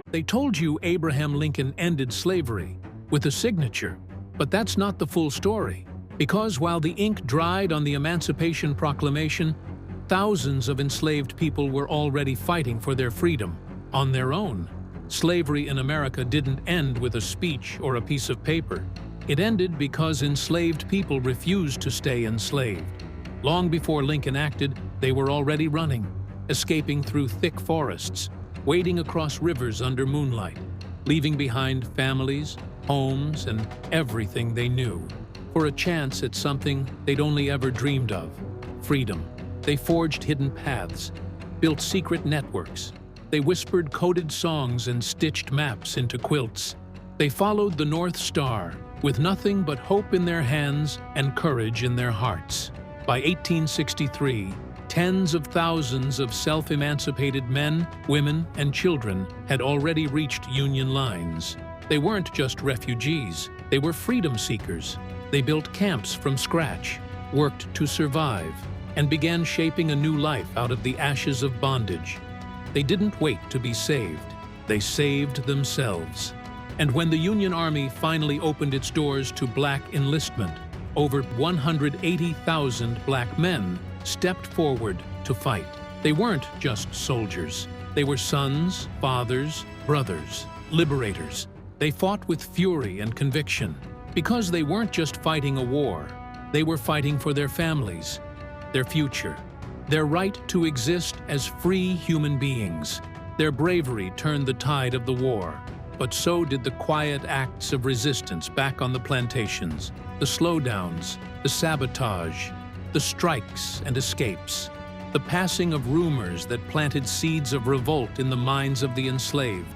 They told you Abraham Lincoln ended slavery with a signature, but that's not the full story. Because while the ink dried on the Emancipation Proclamation, thousands of enslaved people were already fighting for their freedom on their own. Slavery in America didn't end with a speech or a piece of paper. It ended because enslaved people refused to stay enslaved. Long before Lincoln acted, they were already running, escaping through thick forests, wading across rivers under moonlight, leaving behind families, homes, and everything they knew, for a chance at something they'd only ever dreamed of: freedom. They forged hidden paths, built secret networks. They whispered coded songs and stitched maps into quilts. They followed the North Star, with nothing but hope in their hands and courage in their hearts. By 1863, tens of thousands of self-emancipated men, women, and children had already reached Union lines. They weren't just refugees, they were freedom seekers. They built camps from scratch, worked to survive, and began shaping a new life out of the ashes of bondage. They didn't wait to be saved, they saved themselves. And when the Union Army finally opened its doors to black enlistment, over 180,000 black men stepped forward to fight. They weren't just soldiers. They were sons, fathers, brothers, liberators. They fought with fury and conviction, because they weren't just fighting a war. They were fighting for their families, their future, their right to exist as free human beings. Their bravery turned the tide of the war, but so did the quiet acts of resistance back on the plantations, the slowdowns, the sabotage, the strikes and escapes, the passing of rumors that planted seeds of revolt in the minds of the enslaved.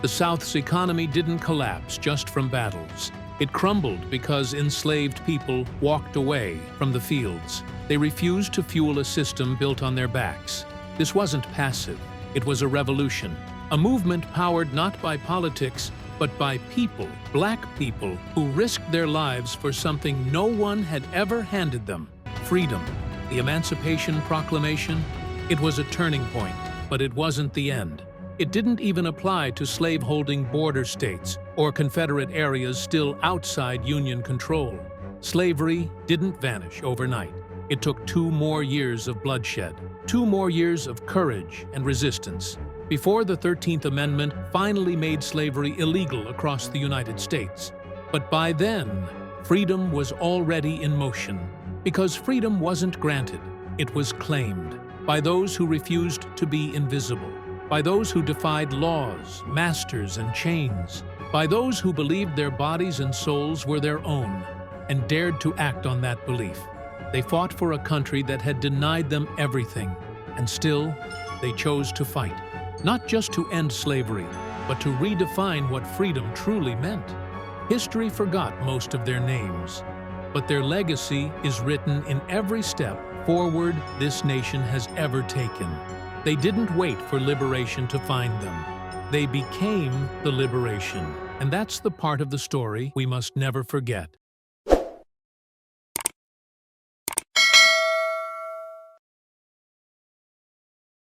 The South's economy didn't collapse just from battles. It crumbled because enslaved people walked away from the fields. They refused to fuel a system built on their backs. This wasn't passive. It was a revolution, a movement powered not by politics, but by people, black people, who risked their lives for something no one had ever handed them: freedom. The Emancipation Proclamation? It was a turning point, but it wasn't the end. It didn't even apply to slave-holding border states or Confederate areas still outside Union control. Slavery didn't vanish overnight. It took 2 more years of bloodshed, 2 more years of courage and resistance, before the 13th Amendment finally made slavery illegal across the United States. But by then, freedom was already in motion, because freedom wasn't granted, it was claimed by those who refused to be invisible, by those who defied laws, masters, and chains, by those who believed their bodies and souls were their own and dared to act on that belief. They fought for a country that had denied them everything, and still, they chose to fight. Not just to end slavery, but to redefine what freedom truly meant. History forgot most of their names, but their legacy is written in every step forward this nation has ever taken. They didn't wait for liberation to find them. They became the liberation. And that's the part of the story we must never forget.